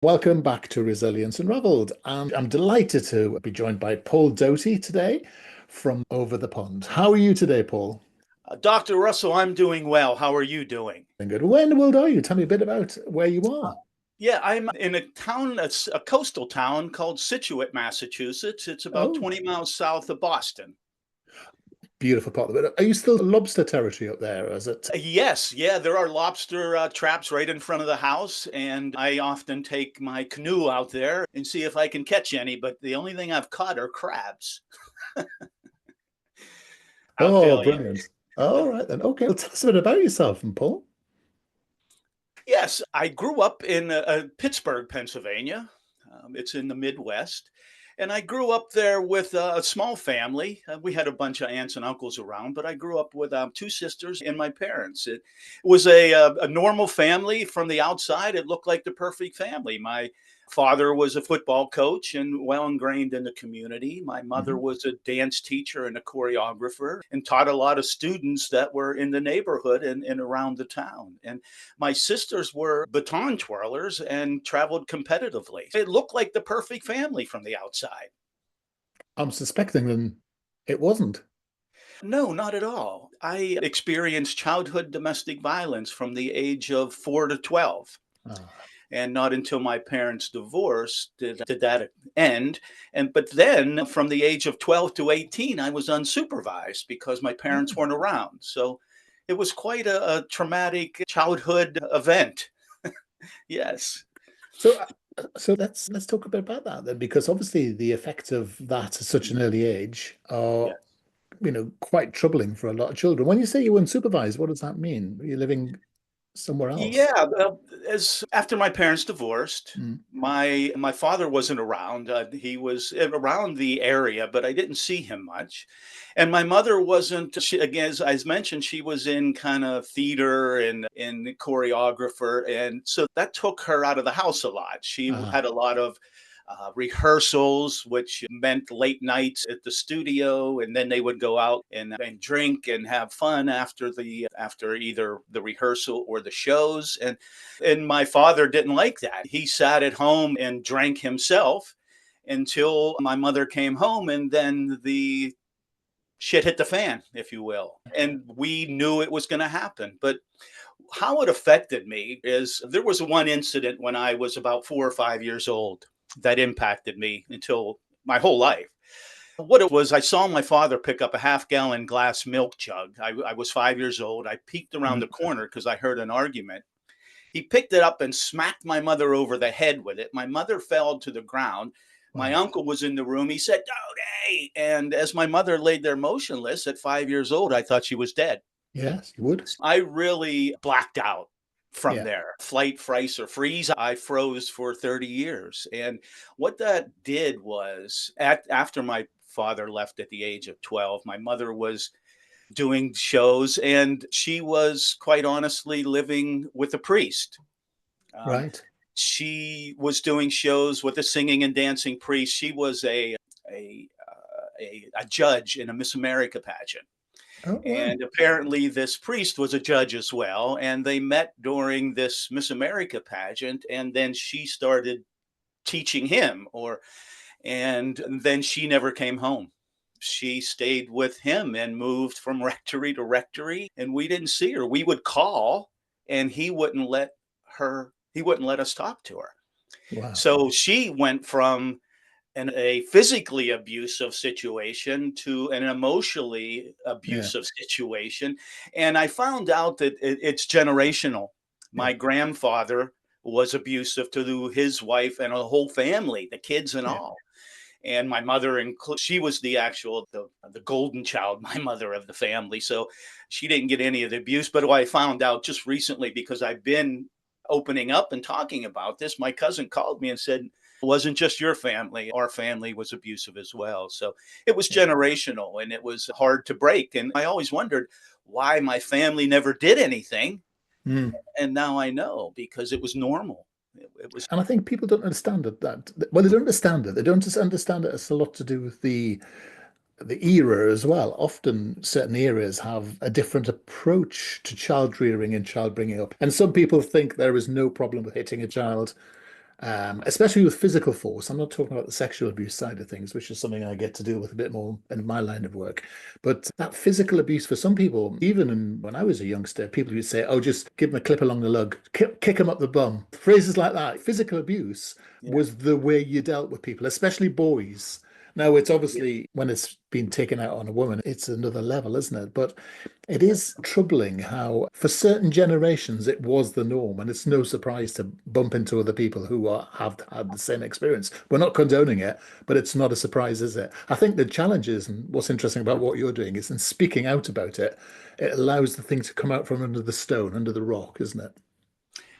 Welcome back to Resilience Unravelled. And I'm delighted to be joined by Paul Doughty today from over the pond. How are you today, Paul? Dr. Russell, I'm doing well. How are you doing? Doing good. Where in the world are you? Tell me a bit about where you are. Yeah, I'm in a town, a coastal town called Scituate, Massachusetts. It's about Oh, 20 miles south of Boston. beautiful part of it. Are you still lobster territory up there, or is it? Yes, yeah, there are lobster traps right in front of the house, and I often take my canoe out there and see if I can catch any, but the only thing I've caught are crabs. I'll Oh, tell you. brilliant. All right then. Okay, well, tell us a bit about yourself and Paul. Yes, I grew up in Pittsburgh, Pennsylvania. It's in the Midwest. And I grew up there with a small family. We had a bunch of aunts and uncles around, but I grew up with two sisters and my parents. It was a normal family from the outside. It looked like the perfect family. My father was a football coach and well ingrained in the community. My mother Mhm. was a dance teacher and a choreographer and taught a lot of students that were in the neighborhood and around the town. And my sisters were baton twirlers and traveled competitively. It looked like the perfect family from the outside. I'm suspecting then it wasn't. No, not at all. I experienced childhood domestic violence from the age of 4 to 12. Ah. And not until my parents divorced did that end. And but then from the age of 12 to 18, I was unsupervised because my parents Oh. weren't around. So it was quite a traumatic childhood event. Yes. So, so let's talk a bit about that then, because obviously the effects of that at such an early age are, Yes. quite troubling for a lot of children. When you say you were unsupervised, what does that mean? Are you living somewhere else? Yeah, well, as after my parents divorced, Mm. my father wasn't around. He was around the area, but I didn't see him much. And my mother wasn't. She, again, as mentioned, she was in kind of theater and choreographer, and so that took her out of the house a lot. She Ah, had a lot of rehearsals, which meant late nights at the studio, and then they would go out and drink and have fun after either the rehearsal or the shows. And my father didn't like that. He sat at home and drank himself until my mother came home, and then the shit hit the fan, if you will. And we knew it was going to happen. But how it affected me is there was one incident when I was about 4 or 5 years old that impacted me until my whole life. What it was, I saw my father pick up a half-gallon glass milk jug. I was 5 years old. I peeked around mm, the corner because I heard an argument. He picked it up and smacked my mother over the head with it. My mother fell to the ground. My wow. uncle was in the room. He said, "Doty!" And as my mother laid there motionless at 5 years old, I thought she was dead. Yes, you would. I really blacked out from Yeah. there. Flight, freeze, or freeze. I froze for 30 years. And what that did was, after my father left at the age of 12, my mother was doing shows and she was quite honestly living with a priest. Um, Right. she was doing shows with a singing and dancing priest. She was a judge in a Miss America pageant. Oh, wow. And apparently, this priest was a judge as well. And they met during this Miss America pageant. And then she started teaching him, and then she never came home. She stayed with him and moved from rectory to rectory. And we didn't see her. We would call, and he wouldn't let us talk to her. Wow. So she went from a physically abusive situation to an emotionally Yeah. abusive situation. And I found out that it's generational. Yeah. My grandfather was abusive to his wife and a whole family, the kids and Yeah. all. And my mother, she was the golden child, my mother of the family. So she didn't get any of the abuse. But what I found out just recently, because I've been opening up and talking about this, my cousin called me and said, it wasn't just your family. Our family was abusive as well. So it was Yeah. generational and it was hard to break. And I always wondered why my family never did anything. Mm. And now I know because it was normal. It was. And I think people don't understand it well, they don't understand it. They don't just understand it. It's a lot to do with the era as well. Often certain eras have a different approach to child rearing and child bringing up. And some people think there is no problem with hitting a child. especially with physical force. I'm not talking about the sexual abuse side of things, which is something I get to deal with a bit more in my line of work. But that physical abuse for some people, even when I was a youngster, people would say, "Oh, just give them a clip along the lug, kick them up the bum." Phrases like that. Physical abuse Yeah. was the way you dealt with people, especially boys. Now, it's Yeah. obviously when it's been taken out on a woman, it's another level, isn't it? But it Yeah. is troubling how, for certain generations, it was the norm, and it's no surprise to bump into other people who have had the same experience. We're not condoning it, but it's not a surprise, is it? I think the challenge is, and what's interesting about what you're doing is in speaking out about it, it allows the thing to come out from under the stone, under the rock, isn't it?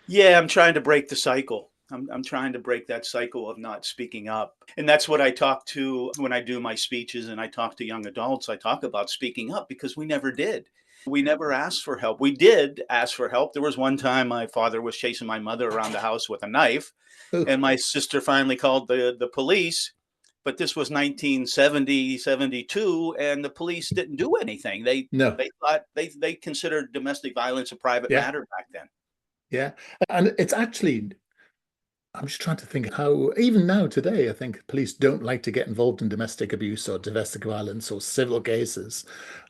Yeah, I'm trying to break the cycle. I'm trying to break that cycle of not speaking up. And that's what I talk to when I do my speeches and I talk to young adults. I talk about speaking up because we never did. We never asked for help. We did ask for help. There was one time my father was chasing my mother around the house with a knife, Oh, and my sister finally called the police. But this was 1970, 72, and the police didn't do anything. no. They thought they considered domestic violence a private Yeah, matter back then. yeah. And it's actually, I'm just trying to think how, even now today, I think police don't like to get involved in domestic abuse or domestic violence or civil cases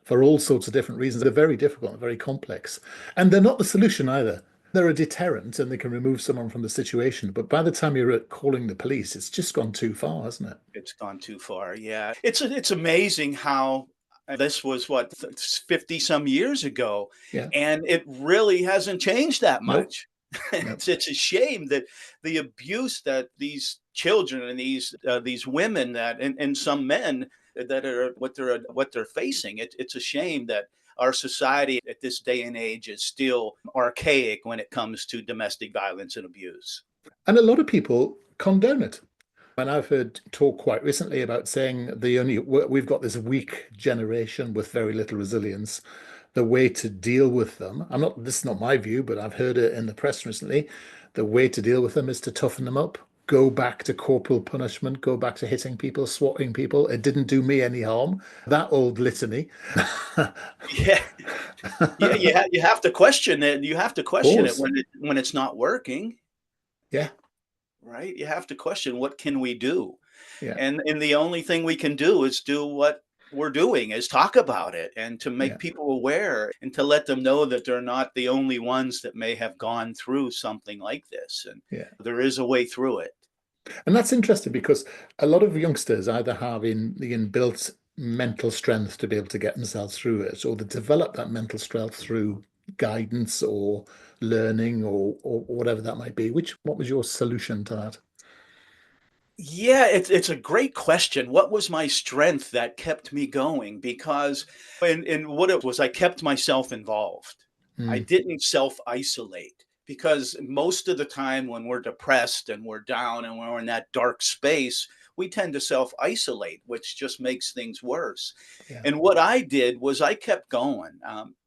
for all sorts of different reasons. They're very difficult and very complex. And they're not the solution either. They're a deterrent and they can remove someone from the situation. But by the time you're at calling the police, it's just gone too far, hasn't it? It's gone too far. Yeah. It's amazing how this was what 50 some years ago, Yeah. and it really hasn't changed that Nope. much. Nope. It's a shame that the abuse that these children and these women that and some men that are what they're facing. It's a shame that our society at this day and age is still archaic when it comes to domestic violence and abuse. And a lot of people condone it. And I've heard talk quite recently about saying we've got this weak generation with very little resilience. The way to deal with them, this is not my view, but I've heard it in the press recently. The way to deal with them is to toughen them up, go back to corporal punishment, go back to hitting people, swatting people. It didn't do me any harm. That old litany. Yeah. Yeah, you have to question it. You have to Of question it course. when it's not working, Yeah, right? You have to question what can we do? yeah, And the only thing we can do is do what we're doing is talk about it and to yeah, make people aware and to let them know that they're not the only ones that may have gone through something like this and yeah. there is a way through it. And that's interesting because a lot of youngsters either have the inbuilt mental strength to be able to get themselves through it, or they develop that mental strength through guidance or learning or whatever that might be. What was your solution to that? Yeah, it's a great question. What was my strength that kept me going? Because and what it was, I kept myself involved. I Mm, didn't self-isolate because most of the time when we're depressed and we're down and we're in that dark space, we tend to self-isolate, which just makes things worse. yeah. And what I did was I kept going.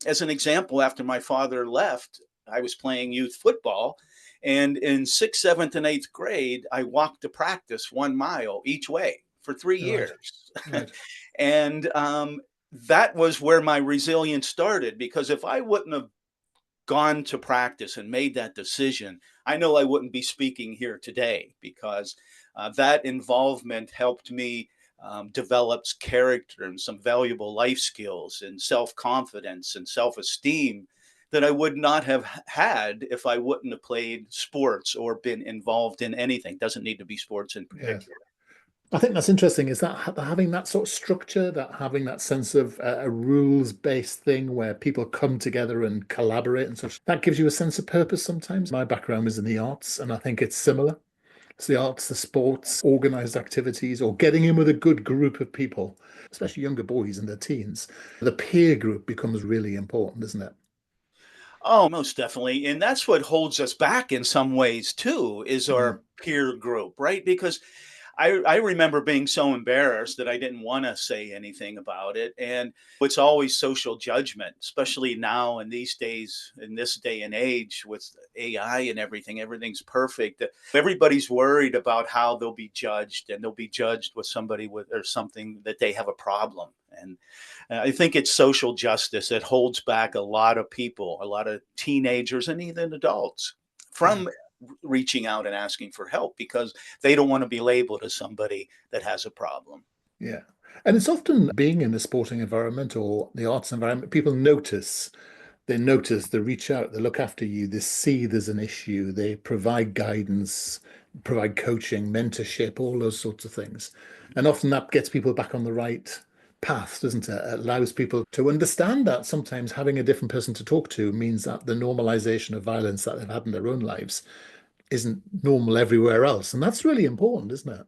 As an example, after my father left, I was playing youth football and in sixth, seventh, and eighth grade, I walked to practice 1 mile each way for three Right. years. Right. and that was where my resilience started because if I wouldn't have gone to practice and made that decision, I know I wouldn't be speaking here today because that involvement helped me develop character and some valuable life skills and self confidence and self esteem that I would not have had if I wouldn't have played sports or been involved in anything. Doesn't need to be sports in Yeah. particular. I think that's interesting. Is that having that sort of structure, that having that sense of a rules-based thing where people come together and collaborate and such, that gives you a sense of purpose sometimes. My background is in the arts, and I think it's similar. It's the arts, the sports, organized activities, or getting in with a good group of people, especially younger boys and their teens. The peer group becomes really important, isn't it? Oh, most definitely. And that's what holds us back in some ways too, is Mm, our peer group, right? Because I remember being so embarrassed that I didn't want to say anything about it. And it's always social judgment, especially now in these days, in this day and age with AI and everything, everything's perfect. Everybody's worried about how they'll be judged and they'll be judged with somebody with or something that they have a problem. And I think it's social justice that holds back a lot of people, a lot of teenagers and even adults yeah. from reaching out and asking for help because they don't want to be labeled as somebody that has a problem. Yeah. And it's often being in the sporting environment or the arts environment, people notice. They notice, they reach out, they look after you, they see there's an issue, they provide guidance, provide coaching, mentorship, all those sorts of things. And often that gets people back on the right path, doesn't it? It allows people to understand that sometimes having a different person to talk to means that the normalization of violence that they've had in their own lives isn't normal everywhere else. And that's really important, isn't it?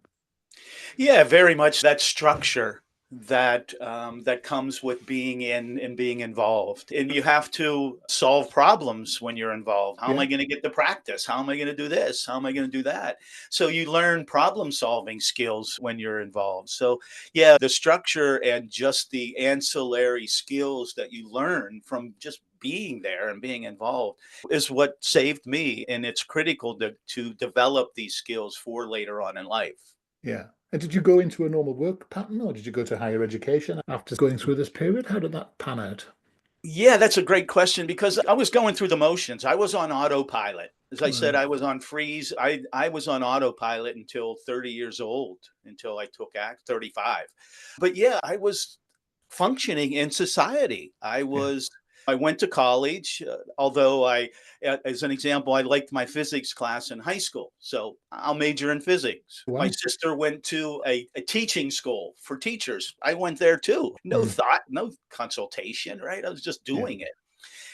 Yeah, very much that structure that that comes with being in and being involved. And you have to solve problems when you're involved. How am Yeah. I going to get the practice? How am I going to do this? How am I going to do that? So you learn problem solving skills when you're involved. So yeah, the structure and just the ancillary skills that you learn from just being there and being involved is what saved me. And it's critical to develop these skills for later on in life. Yeah. And did you go into a normal work pattern or did you go to higher education after going through this period? How did that pan out? Yeah, that's a great question because I was going through the motions. I was on autopilot. As I said, Mm, I was on freeze. I was on autopilot until 30 years old, until I took act 35. But yeah, I was functioning in society. yeah. I went to college, although as an example, I liked my physics class in high school. So I'll major in physics. My Wow. sister went to a teaching school for teachers. I went there too. No Mm, thought, no consultation, right? I was just yeah. doing it.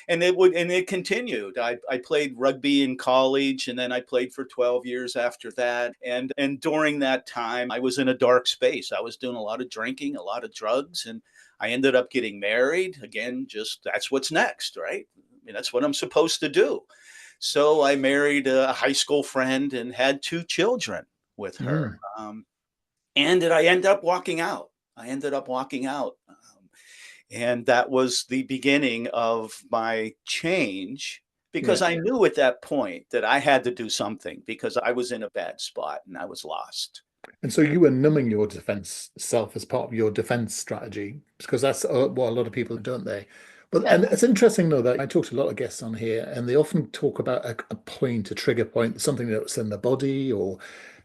And it continued. I played rugby in college and then I played for 12 years after that. And during that time I was in a dark space. I was doing a lot of drinking, a lot of drugs, and I ended up getting married. Again, just that's what's next, right? I mean, that's what I'm supposed to do. So I married a high school friend and had two children with her. Mm, And did I end up walking out? I ended up walking out. And that was the beginning of my change because yeah. I knew at that point that I had to do something because I was in a bad spot and I was lost. And so you were numbing your defense self as part of your defense strategy, because that's what a lot of people do, don't they? But Yeah. and it's interesting though that I talk to a lot of guests on here, and they often talk about a point, a trigger point, something that's in the body, or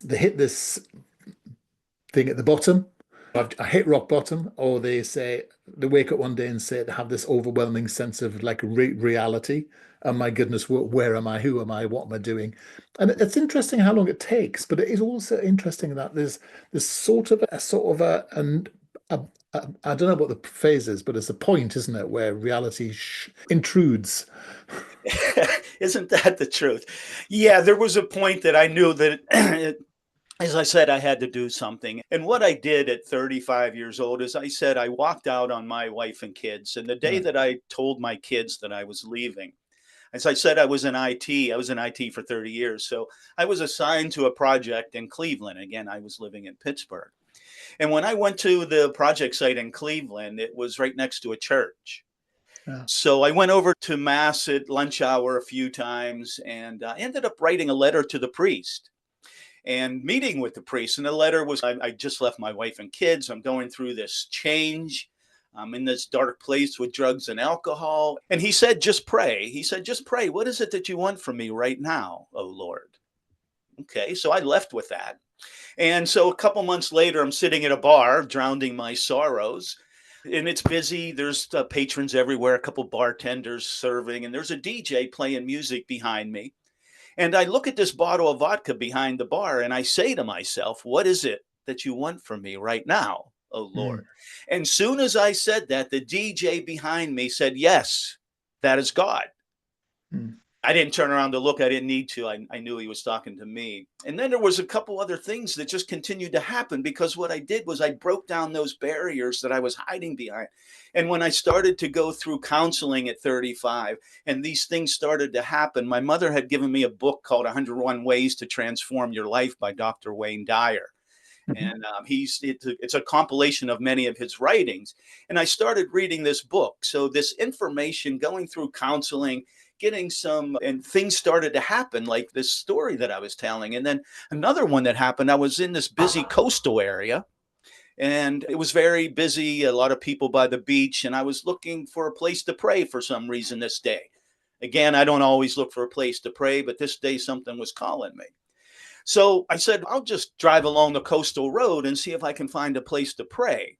they hit this thing at the bottom. I hit rock bottom, or they say they wake up one day and say they have this overwhelming sense of like reality. Oh my goodness, where am I? Who am I? What am I doing? And it's interesting how long it takes, but it is also interesting that there's sort of a I don't know what the phrase is, but it's a point, isn't it, where reality intrudes. Isn't that the truth? Yeah, there was a point that I knew that, as I said, I had to do something. And what I did at 35 years old is I said, I walked out on my wife and kids. And the day Yeah. that I told my kids that I was leaving, as I said, I was in IT. I was in IT for 30 years. So I was assigned to a project in Cleveland. Again, I was living in Pittsburgh. And when I went to the project site in Cleveland, it was right next to a church. Yeah. So I went over to mass at lunch hour a few times and I ended up writing a letter to the priest and meeting with the priest. And the letter was I just left my wife and kids. I'm going through this change. I'm in this dark place with drugs and alcohol. And he said, just pray. He said, just pray. What is it that you want from me right now, oh Lord? Okay. So I left with that. And so a couple months later, I'm sitting at a bar, drowning my sorrows. And it's busy. There's patrons everywhere, a couple bartenders serving, and there's a DJ playing music behind me. And I look at this bottle of vodka behind the bar and I say to myself, what is it that you want from me right now, oh Lord? Mm, And soon as I said that, the DJ behind me said, yes, that is God. mm. I didn't turn around to look. I didn't need to. I knew he was talking to me. And then there was a couple other things that just continued to happen because what I did was I broke down those barriers that I was hiding behind. And when I started to go through counseling at 35 and these things started to happen, my mother had given me a book called 101 Ways to Transform Your Life by Dr. Wayne Dyer. Mhm. And it's a compilation of many of his writings. And I started reading this book. So this information going through counseling, getting some, and things started to happen like this story that I was telling. And then another one that happened, I was in this busy coastal area and it was very busy, a lot of people by the beach. And I was looking for a place to pray for some reason this day. Again, I don't always look for a place to pray, but this day something was calling me. So I said, I'll just drive along the coastal road and see if I can find a place to pray.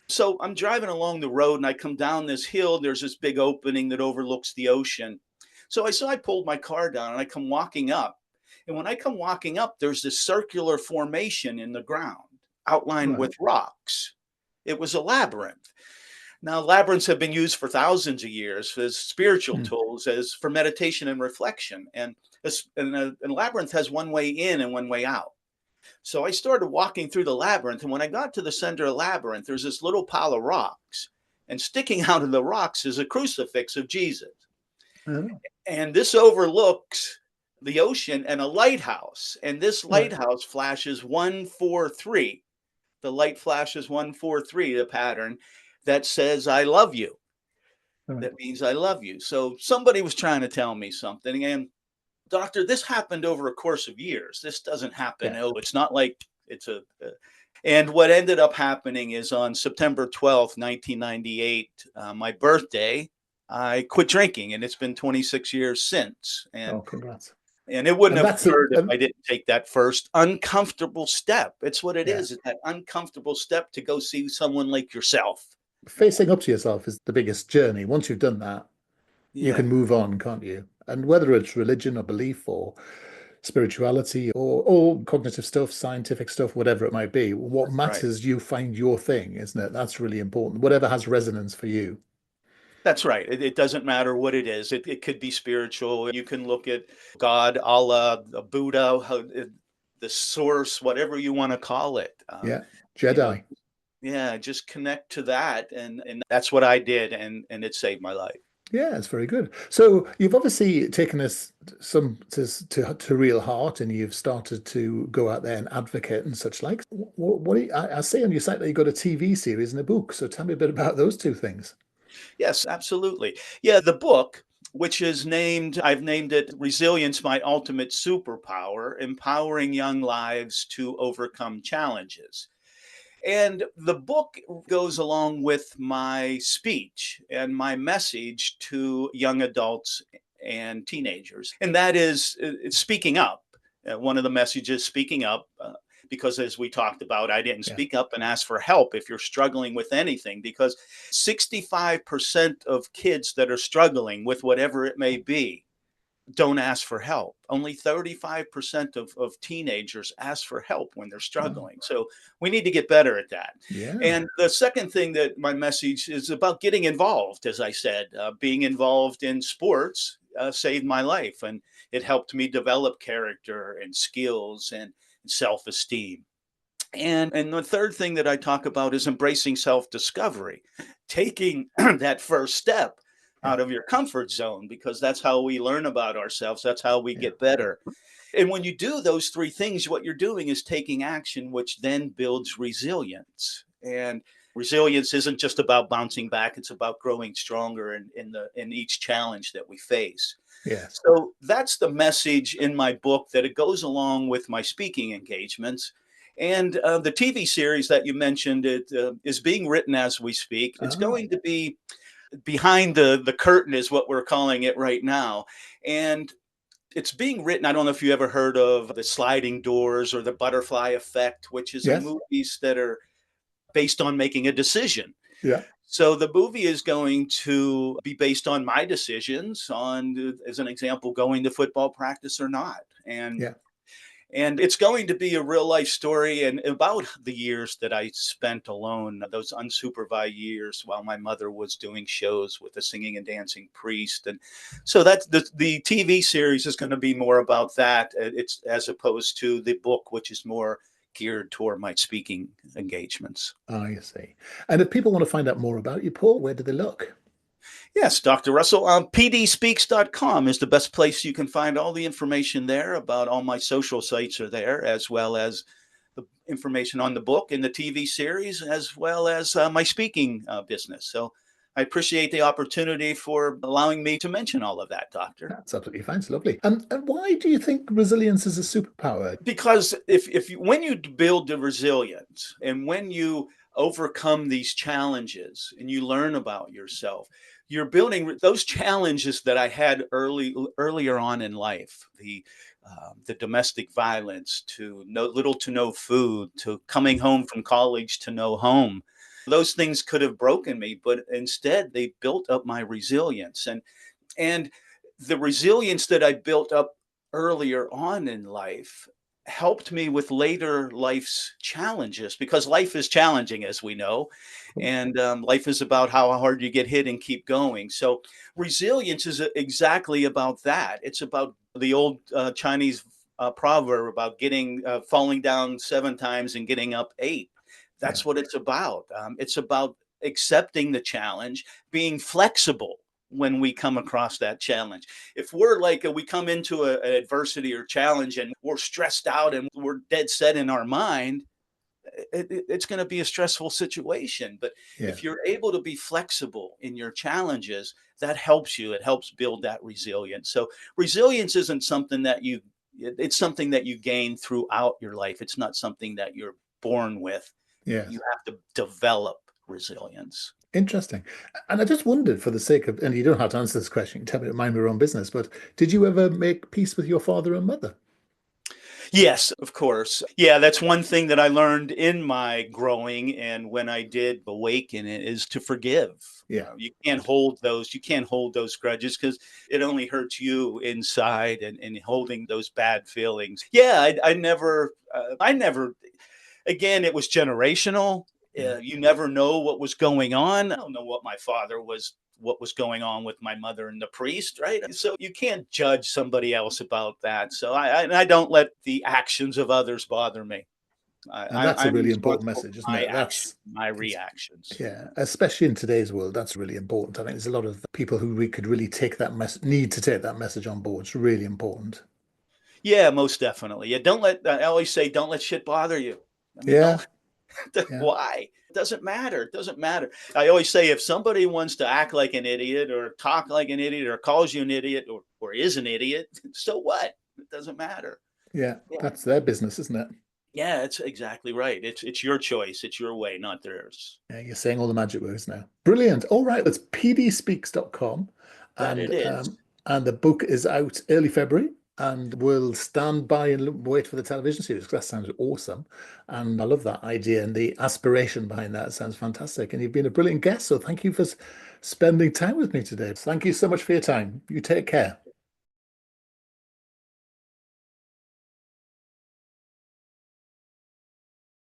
So I'm driving along the road and I come down this hill. There's this big opening that overlooks the ocean. So I pulled my car down and I come walking up. And when I come walking up, there's this circular formation in the ground outlined Right. with rocks. It was a labyrinth. Now, labyrinths have been used for thousands of years as spiritual Mm. tools, as for meditation and reflection. And a labyrinth has one way in and one way out. So I started walking through the labyrinth. And when I got to the center of the labyrinth, there's this little pile of rocks. And sticking out of the rocks is a crucifix of Jesus. Oh, And this overlooks the ocean and a lighthouse. And this right. lighthouse flashes 143. The light flashes 143, the pattern that says, I love you. Right. That means I love you. So somebody was trying to tell me something. And doctor, this happened over a course of years. This doesn't happen. Yeah. Oh, it's not like it's and what ended up happening is on September 12th, 1998, my birthday, I quit drinking, and it's been 26 years since. Oh, congrats. And it wouldn't And have that's a, occurred if I didn't take that first uncomfortable step. It's what it yeah. is. It's that uncomfortable step to go see someone like yourself. Facing up to yourself is the biggest journey. Once you've done that, you Yeah, can move on, can't you? And whether it's religion or belief or spirituality or cognitive stuff, scientific stuff, whatever it might be, what that's right. matters, you find your thing, isn't it? That's really important. Whatever has resonance for you. That's right. It doesn't matter what it is. It could be spiritual. You can look at God, Allah, the Buddha, the source, whatever you want to call it. Yeah. You know, Jedi. yeah, just connect to that, and that's what I did, and it saved my life. Yeah, it's very good. So you've obviously taken this some to real heart, and you've started to go out there and advocate and such like. What do you, I see on your site that you've got a TV series and a book. So tell me a bit about those two things. Yes, absolutely. Yeah, the book, which is I've named it Resilience, My Ultimate Superpower, Empowering Young Lives to Overcome Challenges. And the book goes along with my speech and my message to young adults and teenagers. And that is it's speaking up. One of the messages, speaking up, because as we talked about, I didn't Yeah. speak up and ask for help if you're struggling with anything, because 65% of kids that are struggling with whatever it may be don't ask for help. Only 35% of teenagers ask for help when they're Oh, struggling. So we need to get better at that. yeah. And the second thing that my message is about getting involved, as I said, being involved in sports saved my life. And it helped me develop character and skills and self esteem. And the third thing that I talk about is embracing self discovery, taking that first step Yeah. out of your comfort zone, because that's how we learn about ourselves. That's how we Yeah. get better. And when you do those three things, what you're doing is taking action, which then builds resilience. And resilience isn't just about bouncing back, it's about growing stronger in each challenge that we face. Yes. So that's the message in my book, that it goes along with my speaking engagements. And the TV series that you mentioned, it is being written as we speak. It's Oh, going to be behind the curtain, is what we're calling it right now. And it's being written. I don't know if you ever heard of the sliding doors or the butterfly effect, which is a yes. movies that are based on making a decision. Yeah. So the movie is going to be based on my decisions on, as an example, going to football practice or not. Yeah. And it's going to be a real life story and about the years that I spent alone, those unsupervised years while my mother was doing shows with a singing and dancing priest. And so that's the TV series is going to be more about that. It's as opposed to the book, which is more geared toward my speaking engagements. I see. And if people want to find out more about you, Paul, where do they look? Yes, Dr. Russell. PDSpeaks.com is the best place. You can find all the information there. About all my social sites are there, as well as the information on the book and the TV series, as well as my speaking business. So I appreciate the opportunity for allowing me to mention all of that, Doctor. That's absolutely fine. It's lovely. And why do you think resilience is a superpower? Because if you, when you build the resilience and when you overcome these challenges and you learn about yourself. You're building those challenges that I had earlier on in life, the domestic violence, to no little to no food, to coming home from college to no home. Those things could have broken me, but instead they built up my resilience. And the resilience that I built up earlier on in life helped me with later life's challenges, because life is challenging, as we know, and life is about how hard you get hit and keep going. So resilience is exactly about that. It's about the old Chinese proverb about getting falling down 7 times and getting up 8. Yeah. That's what it's about. It's about accepting the challenge, being flexible when we come across that challenge. If we're like, we come into an adversity or challenge and we're stressed out and we're dead set in our mind, it's going to be a stressful situation. But Yeah. if you're able to be flexible in your challenges, that helps you. It helps build that resilience. So resilience isn't something that it's something that you gain throughout your life. It's not something that you're born with. Yeah. You have to develop resilience. Interesting. And I just wondered, for the sake of, and you don't have to answer this question, you can tell me to mind your own business, but did you ever make peace with your father and mother? Yes, of course. Yeah, that's one thing that I learned in my growing, and when I did awaken it, is to forgive. Yeah. You can't hold those grudges, because it only hurts you inside, and holding those bad feelings. Yeah, I never, again, it was generational. Yeah. You never know what was going on. I don't know what was going on with my mother and the priest, right? So you can't judge somebody else about that. So I don't let the actions of others bother me. And that's a I'm really important responsible message, for isn't my it? action, my It's, reactions. yeah, especially in today's world, that's really important. I think there's a lot of people who we could really take that need to take that message on board. It's really important. Yeah, most definitely. Yeah, don't let. I always say, don't let shit bother you. I mean, don't. Yeah. Yeah. Why? It doesn't matter. It doesn't matter. I always say, if somebody wants to act like an idiot or talk like an idiot or calls you an idiot or is an idiot, so what? It doesn't matter. Yeah. Yeah. That's their business, isn't it? Yeah, it's exactly right. It's your choice. It's your way, not theirs. Yeah, you're saying all the magic words now. Brilliant. All right, that's pdspeaks.com. That it And is. and the book is out early February. And we'll stand by and wait for the television series, because that sounds awesome. And I love that idea, and the aspiration behind that sounds fantastic. And you've been a brilliant guest. So thank you for spending time with me today. Thank you so much for your time. You take care.